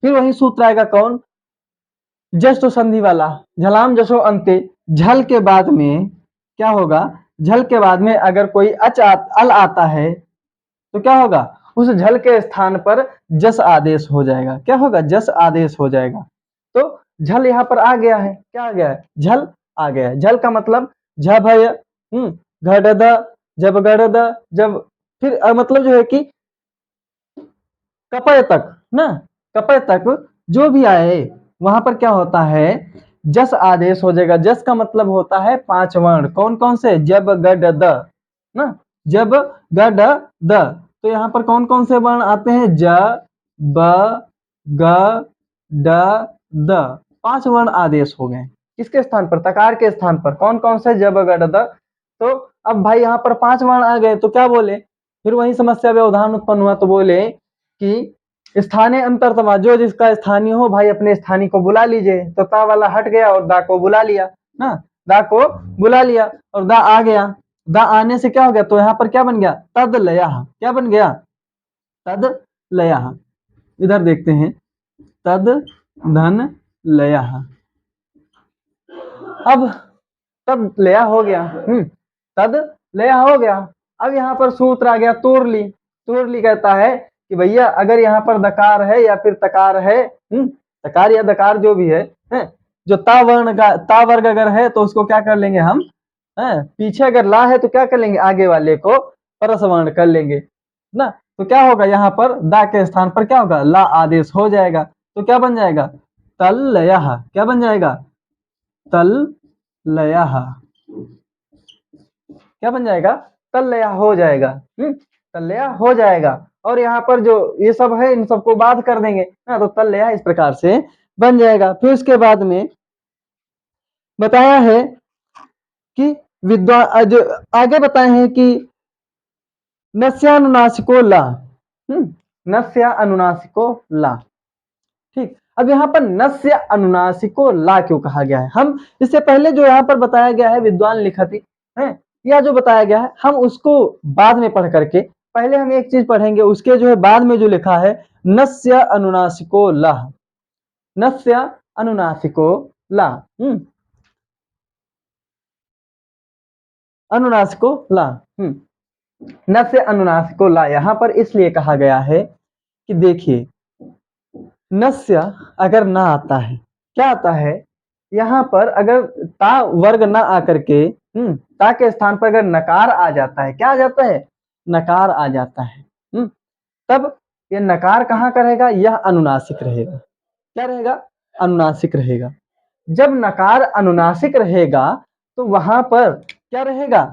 फिर वही सूत्र आएगा। कौन? जस्ट संधि वाला, झलाम जसो अंते। झल के बाद में क्या होगा? झल के बाद में अगर कोई अल आता है तो क्या होगा? उस झल के स्थान पर जस आदेश हो जाएगा। क्या होगा? जस आदेश हो जाएगा। तो झल यहाँ पर आ गया है। क्या आ गया है? झल आ गया है। झल का मतलब झभय, घड़द, जब गड़द, जब फिर मतलब जो है कि कपय तक ना, कपय तक जो भी आए वहां पर क्या होता है? जस आदेश हो जाएगा। जस का मतलब होता है 5 वर्ण। कौन कौन से? जब गड द ना, जब गड द। तो यहाँ पर कौन कौन से वर्ण आते हैं? ज, ब, ग, ड, द। 5 वर्ण आदेश हो गए। किसके स्थान पर? तकार के स्थान पर। कौन कौन से? जब गड द। तो अब भाई यहाँ पर 5 वर्ण आ गए तो क्या बोले? फिर वही समस्या व्यवधान उत्पन्न हुआ। तो बोले कि स्थानीय अंतरतमा, जो जिसका स्थानीय हो भाई अपने स्थानीय को बुला लीजिए। तो ता वाला हट गया और दा को बुला लिया ना, दा को बुला लिया और दा आ गया। दा आने से क्या हो गया? तो यहाँ पर क्या बन गया? तद लया। क्या बन गया? तद लया। इधर देखते हैं। तद धन लयः। अब तद लया हो गया, तद लया हो गया। अब यहाँ पर सूत्र आ गया तोरली। तोरली कहता है कि भैया अगर यहाँ पर दकार है या फिर तकार है, तकार या दकार जो भी है, जो ता वर्ण का ता वर्ग अगर है तो उसको क्या कर लेंगे हम, पीछे अगर ला है तो क्या कर लेंगे, आगे वाले को परस वर्ण कर लेंगे ना। तो क्या होगा, यहाँ पर दा के स्थान पर क्या होगा, ला आदेश हो जाएगा। तो क्या बन जाएगा, तल लयः। क्या बन जाएगा, तल लयः। क्या बन जाएगा, तल लया हो जाएगा। तल लया हो जाएगा। और यहाँ पर जो ये सब है इन सबको बाध कर देंगे ना, तो तल लया इस प्रकार से बन जाएगा। फिर उसके बाद में बताया है कि विद्वान जो आगे बताए हैं कि नस्यानुनासिको ला, नस्य अनुनासिको ला। ठीक, अब यहाँ पर नस्य अनुनासिको ला क्यों कहा गया है, हम इससे पहले जो यहाँ पर बताया गया है विद्वान लिखति है, या जो बताया गया है हम उसको बाद में पढ़ करके, पहले हम एक चीज पढ़ेंगे, उसके जो है बाद में जो लिखा है नस्य अनुनासिको ला, नस्य अनुनासिको ला, अनुनासिको ला, नस्य अनुनासिको ला यहाँ पर इसलिए कहा गया है कि देखिए नस्य अगर ना आता है, क्या आता है यहाँ पर, अगर ता वर्ग ना आकर के ता के स्थान पर अगर नकार आ जाता है, क्या आ जाता है, नकार आ जाता है, तब ये नकार कहाँ का रहेगा, यह अनुनासिक रहेगा। क्या रहेगा, अनुनासिक रहेगा। जब नकार अनुनासिक रहेगा तो वहां पर क्या रहेगा,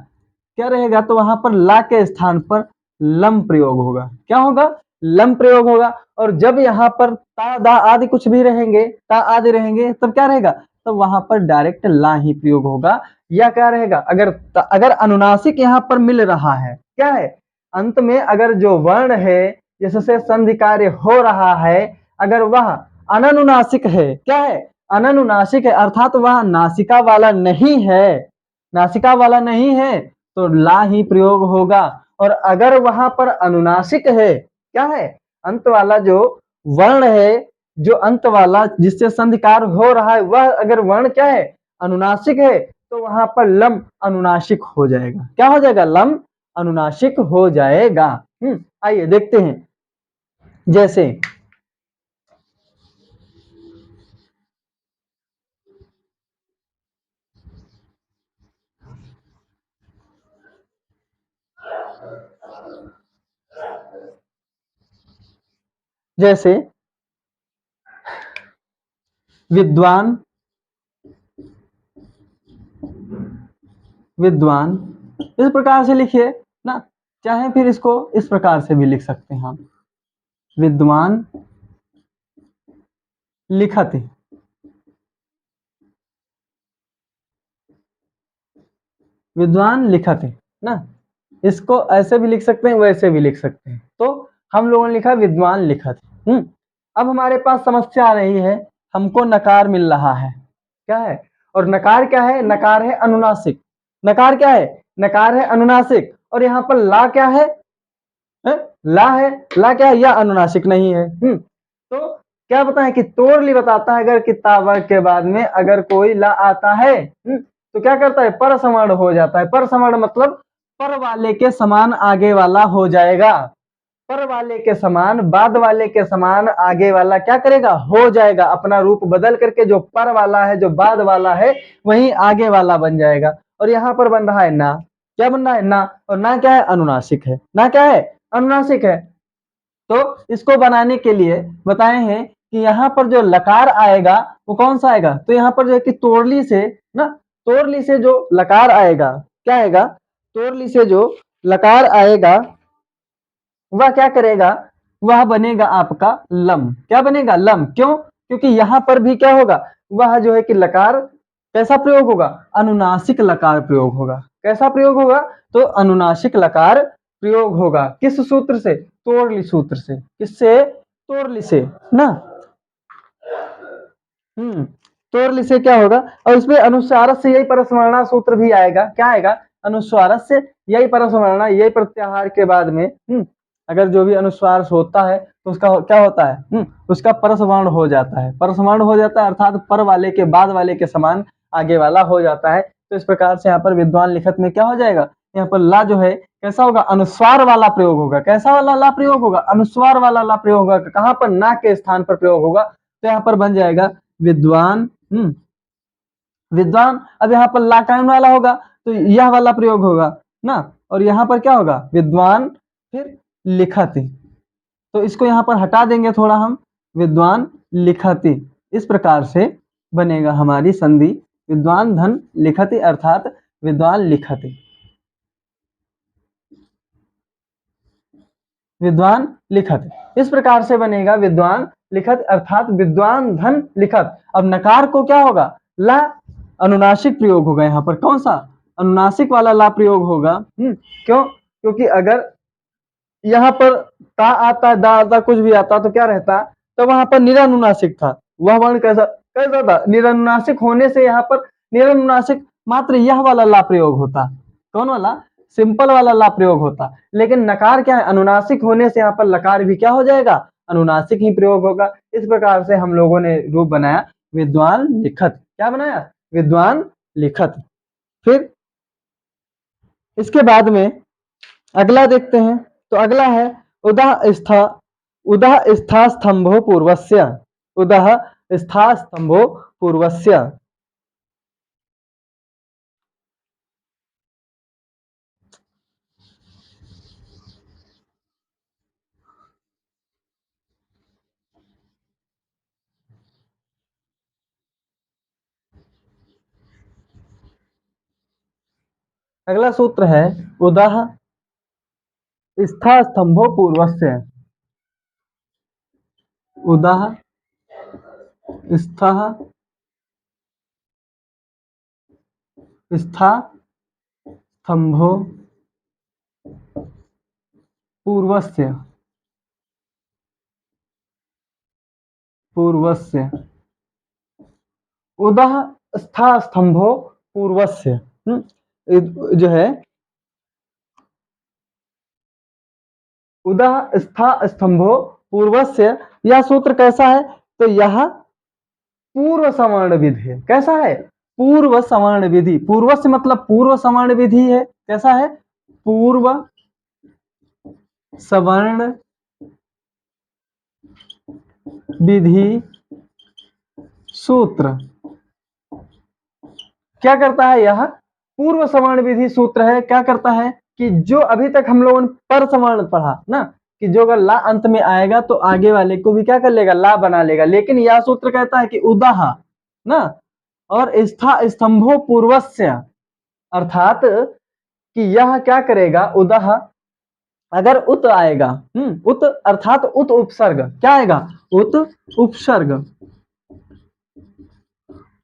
क्या रहेगा, तो वहां पर ला के स्थान पर लम प्रयोग होगा। क्या होगा, लम प्रयोग होगा। और जब यहाँ पर ता दा आदि कुछ भी रहेंगे, ता आदि रहेंगे, तब क्या रहेगा, तब वहां पर डायरेक्ट ला ही प्रयोग होगा। या क्या रहेगा, अगर अनुनासिक यहाँ पर मिल रहा है, क्या है, अंत में अगर जो वर्ण है जिससे संधि कार्य हो रहा है, अगर वह अननुनासिक है, क्या है, अननुनासिक है, अर्थात वह नासिका वाला नहीं है, नासिका वाला नहीं है, तो ला ही प्रयोग होगा। और अगर वहां पर अनुनासिक है, क्या है, अंत वाला जो वर्ण है, जो अंत वाला जिससे संधिकार हो रहा है, वह अगर वर्ण क्या है, अनुनासिक है, तो वहां पर लम अनुनासिक हो जाएगा। क्या हो जाएगा, लम अनुनासिक हो जाएगा। आइए देखते हैं, जैसे जैसे विद्वान, विद्वान इस प्रकार से लिखिए ना, चाहे फिर इसको इस प्रकार से भी लिख सकते हैं हम, विद्वान लिखति, विद्वान लिखति ना, इसको ऐसे भी लिख सकते हैं, वैसे भी लिख सकते हैं। तो हम लोगों ने लिखा विद्वान लिखति। अब हमारे पास समस्या आ रही है, हमको नकार मिल रहा है, क्या है, और नकार क्या है, नकार है अनुनासिक। नकार क्या है, नकार है अनुनासिक। और यहाँ पर ला क्या है, ला है, ला क्या है, यह अनुनासिक नहीं है। तो क्या बताएं कि तोरली बताता है, अगर किताब वर्ग के बाद में अगर कोई ला आता है, तो क्या करता है, पर सवर्ण हो जाता है। पर सवर्ण मतलब पर वाले के समान आगे वाला हो जाएगा, पर वाले के समान, बाद वाले के समान आगे वाला क्या करेगा, हो जाएगा, अपना रूप बदल करके जो पर वाला है, जो बाद वाला है, वही आगे वाला बन जाएगा। और यहाँ पर बन रहा है ना, क्या बन रहा है, ना, और ना क्या है, अनुनासिक है, ना क्या है, अनुनासिक है। तो इसको बनाने के लिए बताए हैं कि यहाँ पर जो लकार आएगा वो कौन सा आएगा, तो यहाँ पर जो है कि तोरली से ना, तोरली से जो लकार आएगा, क्या आएगा, तोरली से जो लकार आएगा वह क्या करेगा, वह बनेगा आपका लम। क्या बनेगा, लम। क्यों, क्योंकि यहाँ पर भी क्या होगा, वह जो है कि लकार कैसा प्रयोग होगा, अनुनासिक लकार प्रयोग होगा। कैसा प्रयोग होगा, तो अनुनासिक लकार प्रयोग होगा। किस सूत्र से, तोरली सूत्र से। किससे, तोरली से ना, तोरली से क्या होगा, और इसमें अनुस्वार से यही परस्मरणा सूत्र भी आएगा। क्या आएगा, अनुस्वार से यही परस्मरणा, यही प्रत्याहार के बाद में अगर जो भी अनुस्वार होता है तो उसका क्या होता है, उसका परसवर्ण हो जाता है, परसवर्ण हो जाता है अर्थात पर वाले के बाद वाले के समान आगे वाला हो जाता है। तो इस प्रकार से यहाँ पर विद्वान लिखत में क्या हो जाएगा, यहाँ पर ला जो है कैसा होगा, अनुस्वार वाला प्रयोग होगा। कैसा वाला ला प्रयोग होगा, अनुस्वार वाला ला प्रयोग होगा। कहाँ पर, ना के स्थान पर प्रयोग होगा। तो यहाँ पर बन जाएगा विद्वान, विद्वान। अब यहाँ पर लाकान वाला होगा तो यह वाला प्रयोग होगा ना, और यहाँ पर क्या होगा, विद्वान फिर लिखति। तो इसको यहाँ पर हटा देंगे थोड़ा हम, विद्वान लिखति। इस प्रकार से बनेगा हमारी संधि विद्वान धन लिखति अर्थात विद्वान लिखति, विद्वान लिखत। इस प्रकार से बनेगा विद्वान लिखत अर्थात विद्वान धन लिखत। अब नकार को क्या होगा, ला अनुनासिक प्रयोग होगा। यहाँ पर कौन सा, अनुनासिक वाला ला प्रयोग होगा। क्यों, क्योंकि अगर यहाँ पर ता आता, दा आता, कुछ भी आता तो क्या रहता, तो वहां पर निरानुनासिक था। वह वर्ण कैसा कैसा था, निरानुनासिक होने से यहाँ पर निरानुनासिक मात्र यह वाला ला प्रयोग होता। कौन वाला, सिंपल वाला ला प्रयोग होता। लेकिन नकार क्या है, अनुनासिक होने से यहाँ पर लकार भी क्या हो जाएगा, अनुनासिक ही प्रयोग होगा। इस प्रकार से हम लोगों ने रूप बनाया विद्वान लिखत। क्या बनाया, विद्वान लिखत। फिर इसके बाद में अगला देखते हैं। तो अगला है उदः स्था स्तंभो पूर्वस्य, उदः स्था स्तंभो पूर्वस्य। अगला सूत्र है उदः स्था स्तंभो पूर्वस्य, उदः स्था स्तंभो पूर्वस्य, पूर्वस्य, उदः स्था स्तंभो पूर्वस्य। जो है उदः स्था स्तंभो पूर्वस्य, यह सूत्र कैसा है, तो यह पूर्व सवर्ण विधि है। कैसा है, पूर्व सवर्ण विधि। पूर्व से मतलब पूर्व सवर्ण विधि है। कैसा है, पूर्व सवर्ण विधि सूत्र। क्या करता है, यह पूर्व सवर्ण विधि सूत्र है। क्या करता है कि जो अभी तक हम लोगों ने पर सवर्ण पढ़ा ना, कि जो अगर ला अंत में आएगा तो आगे वाले को भी क्या कर लेगा, ला बना लेगा। लेकिन यह सूत्र कहता है कि उदः ना और स्था स्तंभो पूर्वस्य, अर्थात कि यह क्या करेगा, उदः अगर उत आएगा, उत अर्थात उत उपसर्ग, क्या आएगा, उत उपसर्ग,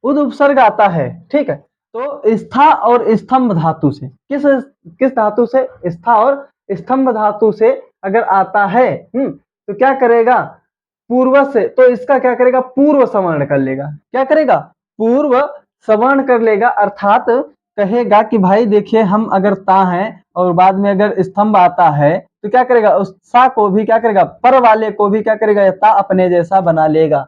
उत उपसर्ग आता है। ठीक है, तो स्था और स्तंभ धातु से, किस धातु से, स्था और स्तंभ धातु से अगर आता है, तो क्या करेगा, पूर्व से, तो इसका क्या करेगा, पूर्व सवर्ण कर लेगा। क्या करेगा, पूर्व सवर्ण कर लेगा। अर्थात कहेगा कि भाई देखिए, हम अगर ता है और बाद में अगर स्तंभ आता है तो क्या करेगा, उस सा को भी क्या करेगा, पर वाले को भी क्या करेगा, ता अपने जैसा बना लेगा।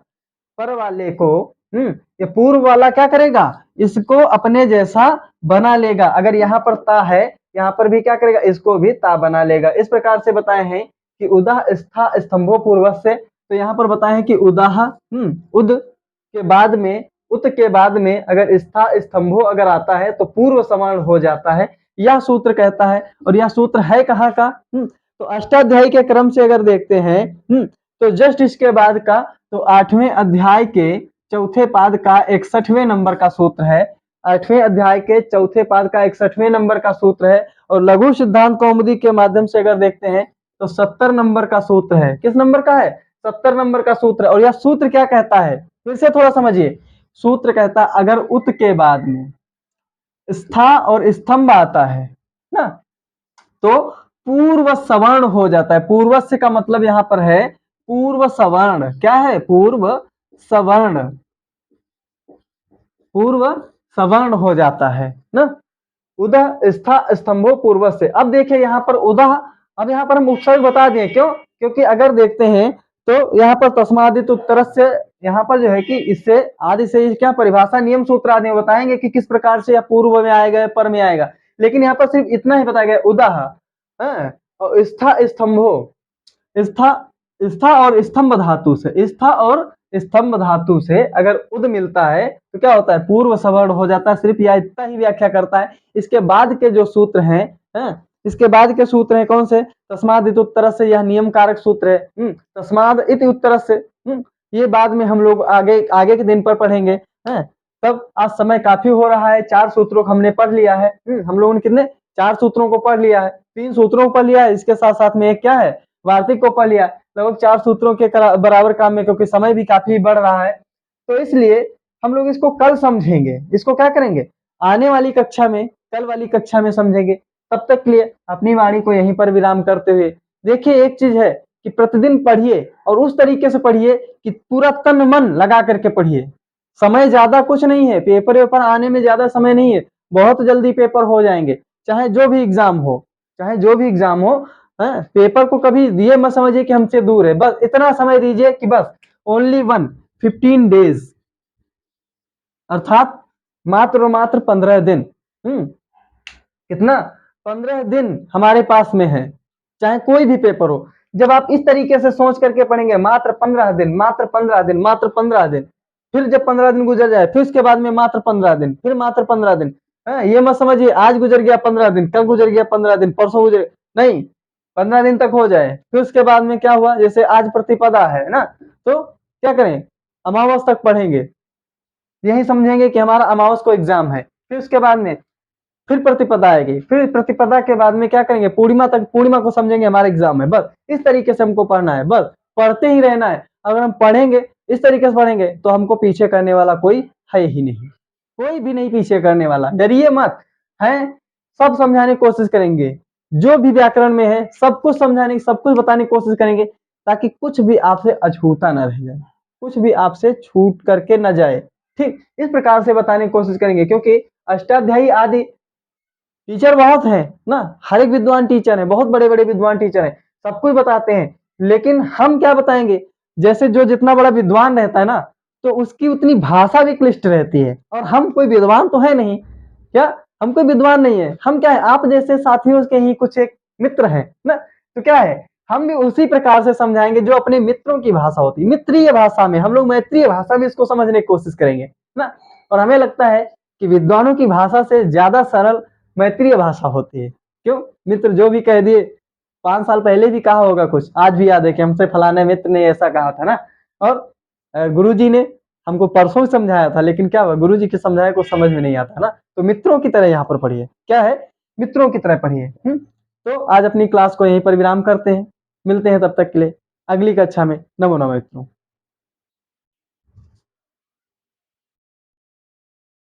पर वाले को ये पूर्व वाला क्या करेगा, इसको अपने जैसा बना लेगा। अगर यहाँ पर ता है, यहाँ पर भी क्या करेगा, इसको भी ता बना लेगा। इस प्रकार से बताए हैं कि उदः स्था स्तंभो पूर्वस्य। तो यहाँ पर बताए हैं कि उदः उद के बाद में, उत के बाद में अगर स्था स्तंभो अगर आता है तो पूर्व सवर्ण हो जाता है। यह सूत्र कहता है। और यह सूत्र है कहाँ का, तो अष्टाध्यायी के क्रम से अगर देखते हैं, तो जस्ट इसके बाद का, तो 8वें अध्याय के चौथे पाद का 61वें नंबर का सूत्र है। 8वें अध्याय के चौथे पाद का 61वें नंबर का सूत्र है। और लघु सिद्धांत कौमुदी के माध्यम से अगर देखते हैं तो 70 नंबर का सूत्र है। किस नंबर का है, 70 नंबर का सूत्र। और यह सूत्र क्या कहता है, फिर से थोड़ा समझिए। सूत्र कहता है अगर उत के बाद में स्था और स्तंभ आता है ना, तो पूर्व सवर्ण हो जाता है। पूर्वस्य का मतलब यहाँ पर है पूर्व सवर्ण। क्या है, पूर्व सवर्ण, पूर्व सवर्ण हो जाता है ना। उदः स्था स्तंभो पूर्व से। अब देखिए यहाँ पर उदः, अब यहाँ पर हम उपसर्ग बता दिए। क्यों, क्योंकि अगर देखते हैं तो यहाँ पर तस्मादित उत्तरस्य, यहाँ पर जो है कि इससे आदि से क्या परिभाषा नियम सूत्र आदि में बताएंगे कि किस प्रकार से या पूर्व में आएगा या पर में आएगा। लेकिन यहाँ पर सिर्फ इतना ही बताया गया उदाह, और स्था स्तंभो, स्था स्था और स्तंभ धातु से, स्था और स्तंभ धातु से अगर उद मिलता है तो क्या होता है, पूर्व सवर्ण हो जाता है। सिर्फ यह इतना ही व्याख्या करता है। इसके बाद के जो सूत्र हैं, इसके बाद के सूत्र हैं कौन से, तस्माद इति उत्तर से, यह नियम कारक सूत्र है। तस्माद इति उत्तर से, ये बाद में हम लोग आगे आगे के दिन पर पढ़ेंगे। तब आज समय काफी हो रहा है, 4 सूत्रों को हमने पढ़ लिया है। हम लोगों ने कितने 4 सूत्रों को पढ़ लिया है, 3 सूत्रों को पढ़ लिया है, इसके साथ साथ में एक क्या है, वार्तिक को पढ़ लिया। लगभग 4 सूत्रों के बराबर काम में, क्योंकि समय भी काफी बढ़ रहा है, तो इसलिए हम लोग इसको कल समझेंगे। इसको क्या करेंगे, आने वाली कक्षा में, कल वाली कक्षा में समझेंगे। तब तक के लिए अपनी वाणी को यहीं पर विराम करते हुए, देखिए एक चीज है कि प्रतिदिन पढ़िए और उस तरीके से पढ़िए कि पूरा तन मन लगा करके पढ़िए। समय ज्यादा कुछ नहीं है, पेपर वेपर आने में ज्यादा समय नहीं है, बहुत जल्दी पेपर हो जाएंगे, चाहे जो भी एग्जाम हो, चाहे जो भी एग्जाम हो। पेपर को कभी ये मत समझिए कि हमसे दूर है, बस इतना समय दीजिए कि बस ओनली 15 डेज, अर्थात मात्र और मात्र 15 दिन। कितना, 15 दिन हमारे पास में है, चाहे कोई भी पेपर हो। जब आप इस तरीके से सोच करके पढ़ेंगे, मात्र 15 दिन, मात्र 15 दिन, मात्र 15 दिन, फिर जब 15 दिन गुजर जाए, फिर उसके बाद में मात्र 15 दिन, फिर मात्र 15 दिन। ये मत समझिए आज गुजर गया 15 दिन, कल गुजर गया 15 दिन, परसों गुजर, नहीं, 15 दिन तक हो जाए। फिर उसके बाद में क्या हुआ, जैसे आज प्रतिपदा है ना, तो क्या करें, अमावस तक पढ़ेंगे, यही समझेंगे कि हमारा अमावस को एग्जाम है। फिर उसके बाद में फिर प्रतिपदा आएगी, फिर प्रतिपदा के बाद में क्या करेंगे, पूर्णिमा तक, पूर्णिमा को समझेंगे हमारा एग्जाम है। बस इस तरीके से हमको पढ़ना है, बस पढ़ते ही रहना है। अगर हम पढ़ेंगे इस तरीके से पढ़ेंगे तो हमको पीछे करने वाला कोई है ही नहीं, कोई भी नहीं पीछे करने वाला। डरिए मत, है सब समझाने की कोशिश करेंगे, जो भी व्याकरण में है सब कुछ समझाने की, सब कुछ बताने की कोशिश करेंगे, ताकि कुछ भी आपसे अछूता न रह जाए, कुछ भी आपसे छूट करके न जाए। ठीक इस प्रकार से बताने की कोशिश करेंगे, क्योंकि अष्टाध्यायी आदि टीचर बहुत है ना, हर एक विद्वान टीचर है, बहुत बड़े बड़े विद्वान टीचर है, सब कुछ बताते हैं। लेकिन हम क्या बताएंगे, जैसे जो जितना बड़ा विद्वान रहता है ना, तो उसकी उतनी भाषा भी क्लिष्ट रहती है। और हम कोई विद्वान तो है नहीं, क्या हम कोई विद्वान नहीं है, हम क्या है, आप जैसे साथियों के ही कुछ एक मित्र हैं ना, तो क्या है, हम भी उसी प्रकार से समझाएंगे जो अपने मित्रों की भाषा होती है, मित्रीय भाषा में। हम लोग मैत्रीय भाषा में इसको समझने की कोशिश करेंगे ना। और हमें लगता है कि विद्वानों की भाषा से ज्यादा सरल मैत्रीय भाषा होती है। क्यों, मित्र जो भी कह दिए, 5 साल पहले भी कहा होगा कुछ, आज भी याद है कि हमसे फलाने मित्र ने ऐसा कहा था ना। और गुरुजी ने हमको परसों समझाया था, लेकिन क्या हुआ, गुरुजी के समझाया को समझ में नहीं आता ना। तो मित्रों की तरह यहाँ पर पढ़िए, क्या है, मित्रों की तरह पढ़िए। तो आज अपनी क्लास को यहीं पर विराम करते हैं, मिलते हैं तब तक के लिए अगली कक्षा में। नमो नमः मित्रों।